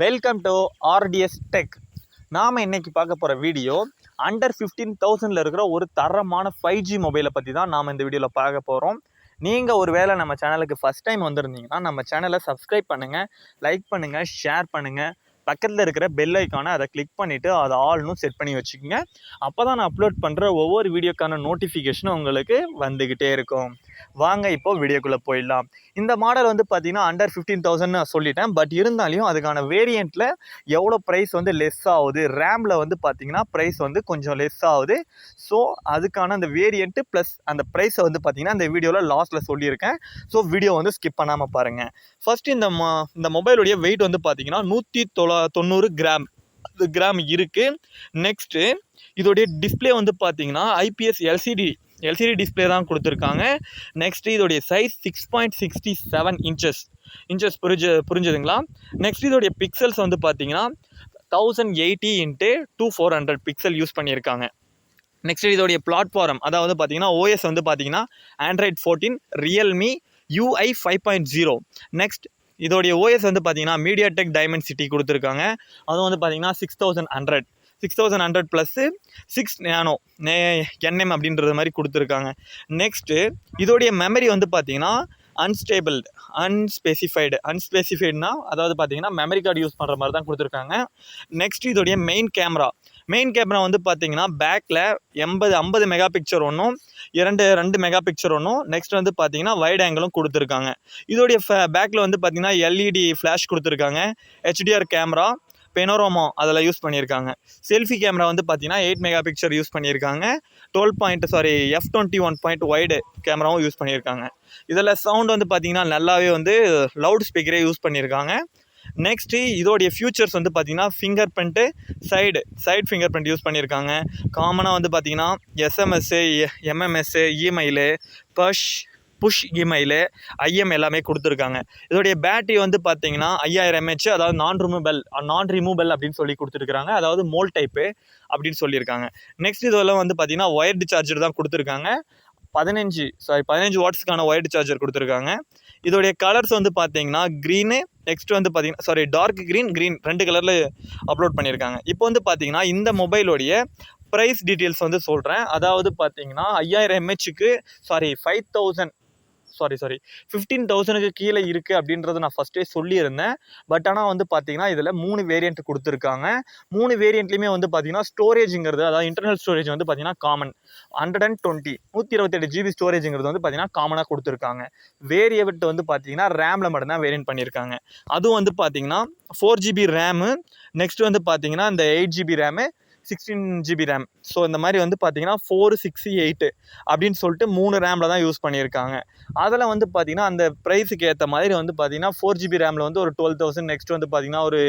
Welcome to RTS tech. நாம் இன்னைக்கு பார்க்க போகிற வீடியோ அண்டர் 15,000 இருக்கிற ஒரு தரமான 5G மொபைலை பற்றி தான் நாம் இந்த வீடியோவில் பார்க்க போகிறோம். நீங்கள் ஒரு வேளை நம்ம சேனலுக்கு ஃபஸ்ட் டைம் வந்திருந்தீங்கன்னா நம்ம சேனலை சப்ஸ்கிரைப் பண்ணுங்கள், லைக் பண்ணுங்கள், ஷேர் பண்ணுங்கள். பக்கத்தில் இருக்கிற பெல் ஐக்கானை அதை கிளிக் பண்ணிவிட்டு அதை ஆல்னும் செட் பண்ணி வச்சுக்கோங்க. அப்போ தான் நான் அப்லோட் பண்ணுற ஒவ்வொரு வீடியோக்கான நோட்டிஃபிகேஷனும் உங்களுக்கு வந்துக்கிட்டே இருக்கும். வாங்க இப்போ வீடியோக்குள்ளே போயிடலாம். இந்த மாடல் வந்து பார்த்தீங்கன்னா அண்டர் 15,000 நான் சொல்லிட்டேன். பட் இருந்தாலும் அதுக்கான வேரியண்ட்டில் எவ்வளோ ப்ரைஸ் வந்து லெஸ் ஆகுது, ரேமில் வந்து பார்த்தீங்கன்னா ப்ரைஸ் வந்து கொஞ்சம் லெஸ் ஆகுது. ஸோ அதுக்கான அந்த வேரியண்ட்டு ப்ளஸ் அந்த ப்ரைஸை வந்து பார்த்தீங்கன்னா இந்த வீடியோவில் லாஸ்ட்டில் சொல்லியிருக்கேன். ஸோ வீடியோ வந்து ஸ்கிப் பண்ணாமல் பாருங்கள். ஃபஸ்ட்டு இந்த மொபைலுடைய வெயிட் வந்து பார்த்தீங்கன்னா 190 கிராம் இருக்குது. நெக்ஸ்ட்டு இதோடைய டிஸ்பிளே வந்து பார்த்தீங்கன்னா IPS LCD டிஸ்பிளே தான் கொடுத்துருக்காங்க. நெக்ஸ்ட் இதோடைய சைஸ் 6.67 இன்ச்சஸ் புரிஞ்சுதுங்களா? நெக்ஸ்ட் இதோடைய பிக்சல்ஸ் வந்து பார்த்தீங்கன்னா 1080x2400 பிக்சல் யூஸ் பண்ணியிருக்காங்க. நெக்ஸ்ட் இதோடைய பிளாட்ஃபார்ம் அதாவது பார்த்தீங்கன்னா OS வந்து பார்த்தீங்கன்னா Android 14 Realme UI 5.0. நெக்ஸ்ட் இதோடைய OS வந்து பார்த்தீங்கன்னா MediaTek Dimensity கொடுத்துருக்காங்க. அதுவும் வந்து பார்த்தீங்கன்னா 6100 ப்ளஸ் 6 nm அப்படின்றது மாதிரி கொடுத்துருக்காங்க. நெக்ஸ்ட்டு இதோடைய மெமரி வந்து பார்த்தீங்கன்னா அன்ஸ்பெசிஃபைடுனா அதாவது பார்த்தீங்கன்னா மெமரி கார்டு யூஸ் பண்ணுற மாதிரி தான் கொடுத்துருக்காங்க. நெக்ஸ்ட் இதோடைய மெயின் கேமரா வந்து பார்த்தீங்கன்னா பேக்கில் 50 மெகா பிக்சர் ஒன்றும் 2 மெகா பிக்சர் ஒன்றும். நெக்ஸ்ட் வந்து பார்த்தீங்கன்னா வைட் ஆங்கிளும் கொடுத்துருக்காங்க. இதோடைய பேக்கில் வந்து பார்த்தீங்கன்னா LED ஃப்ளாஷ் கொடுத்துருக்காங்க. HDR கேமரா, பெனோரோமா அதில் யூஸ் பண்ணியிருக்காங்க. செல்ஃபி கேமரா வந்து பார்த்தீங்கன்னா 8 மெகா பிக்சர் யூஸ் பண்ணியிருக்காங்க. f21 வைடு கேமராவும் யூஸ் பண்ணியிருக்காங்க. இதில் சவுண்ட் வந்து பார்த்தீங்கன்னா நல்லாவே வந்து லவுட் ஸ்பீக்கரே யூஸ் பண்ணியிருக்காங்க. நெக்ஸ்ட்டு இதோடைய ஃபியூச்சர்ஸ் வந்து பார்த்தீங்கன்னா finger print side finger print use பண்ணியிருக்காங்க. காமனாக வந்து பார்த்தீங்கன்னா SMS, MMS, email, push email, IM எல்லாமே கொடுத்துருக்காங்க. இதோடைய பேட்டரி வந்து பார்த்தீங்கன்னா 5000 mAh, அதாவது நான் ரிமூவபிள் அப்படின்னு சொல்லி கொடுத்துருக்காங்க. அதாவது மோல் டைப்பு அப்படின்னு சொல்லியிருக்காங்க. நெக்ஸ்ட் இதெல்லாம் வந்து பார்த்தீங்கன்னா ஒயர்டு சார்ஜர் தான் கொடுத்துருக்காங்க. 15 வாட்ஸ்க்கான ஒயர்டு சார்ஜர் கொடுத்துருக்காங்க. இதோடைய கலர்ஸ் வந்து பார்த்தீங்கன்னா க்ரீனு, நெக்ஸ்ட் வந்து பார்த்தீங்கன்னா டார்க் க்ரீன் 2 கலரில் அப்லோட் பண்ணியிருக்காங்க. இப்போ வந்து பார்த்தீங்கன்னா இந்த மொபைலோடைய ப்ரைஸ் டீட்டெயில்ஸ் வந்து சொல்கிறேன். அதாவது பார்த்தீங்கன்னா 5000 mAhக்கு 15,000க்கு கீழே இருக்குது அப்படின்றது நான் ஃபஸ்ட்டே சொல்லியிருந்தேன். பட் ஆனால் வந்து பார்த்தீங்கன்னா இதில் 3 வேரியண்ட் கொடுத்துருக்காங்க. 3 வேரியண்ட்லேயுமே வந்து பார்த்தீங்கன்னா ஸ்டோரேஜுங்கிறது, அதாவது இன்டர்னல் ஸ்டோரேஜ் வந்து பார்த்தீங்கன்னா காமன் 128 GB ஸ்டோரேஜுங்கிறது வந்து பார்த்தீங்கன்னா காமனாக கொடுத்துருக்காங்க. வேரியண்ட் வந்து பார்த்தீங்கன்னா ரேமில் மட்டும்தான் வேரியன்ட் பண்ணியிருக்காங்க. அதுவும் வந்து பார்த்தீங்கன்னா 4GB ரேமு, நெக்ஸ்ட் வந்து பார்த்தீங்கன்னா இந்த 8GB RAM, 16GB RAM. So இந்த மாதிரி வந்து பார்த்தீங்கன்னா 4, 6, 8 அப்படின்னு சொல்லிட்டு 3 ரேமில் தான் யூஸ் பண்ணியிருக்காங்க. அதில் வந்து பார்த்தீங்கன்னா அந்த ப்ரைஸுக்கு ஏற்ற மாதிரி வந்து பார்த்தீங்கன்னா 4GB ரேமில் வந்து ஒரு 12,000, நெக்ஸ்ட் வந்து பார்த்தீங்கன்னா ஒரு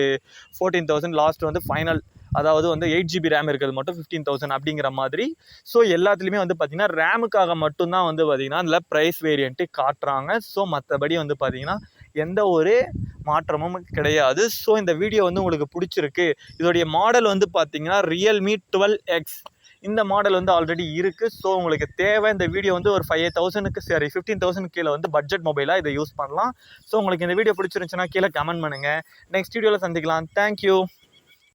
14,000, லாஸ்ட் வந்து ஃபைனல் அதாவது வந்து 8GB ரேம் இருக்கிறது மட்டும் 15,000 அப்படிங்கிற மாதிரி. ஸோ எல்லாத்துலேயுமே வந்து பார்த்தீங்கன்னா ரேமுக்காக மட்டும்தான் வந்து பார்த்தீங்கன்னா அதில் ப்ரைஸ் வேரியண்ட்டு காட்டுறாங்க. ஸோ மற்றபடி வந்து பார்த்தீங்கன்னா எந்த ஒரு மாற்றமும் கிடையாது. ஸோ இந்த வீடியோ வந்து உங்களுக்கு பிடிச்சிருக்கு. இதோடைய மாடல் வந்து பார்த்தீங்கன்னா Realme 12X. இந்த மாடல் வந்து ஆல்ரெடி இருக்குது. ஸோ உங்களுக்கு தேவை இந்த வீடியோ வந்து ஒரு 15,000 கீழே வந்து பட்ஜெட் மொபைலாக இதை யூஸ் பண்ணலாம். ஸோ உங்களுக்கு இந்த வீடியோ பிடிச்சிருந்துச்சுன்னா கீழே கமெண்ட் பண்ணுங்கள். நெக்ஸ்ட் வீடியோவில் சந்திக்கலாம். தேங்க்யூ.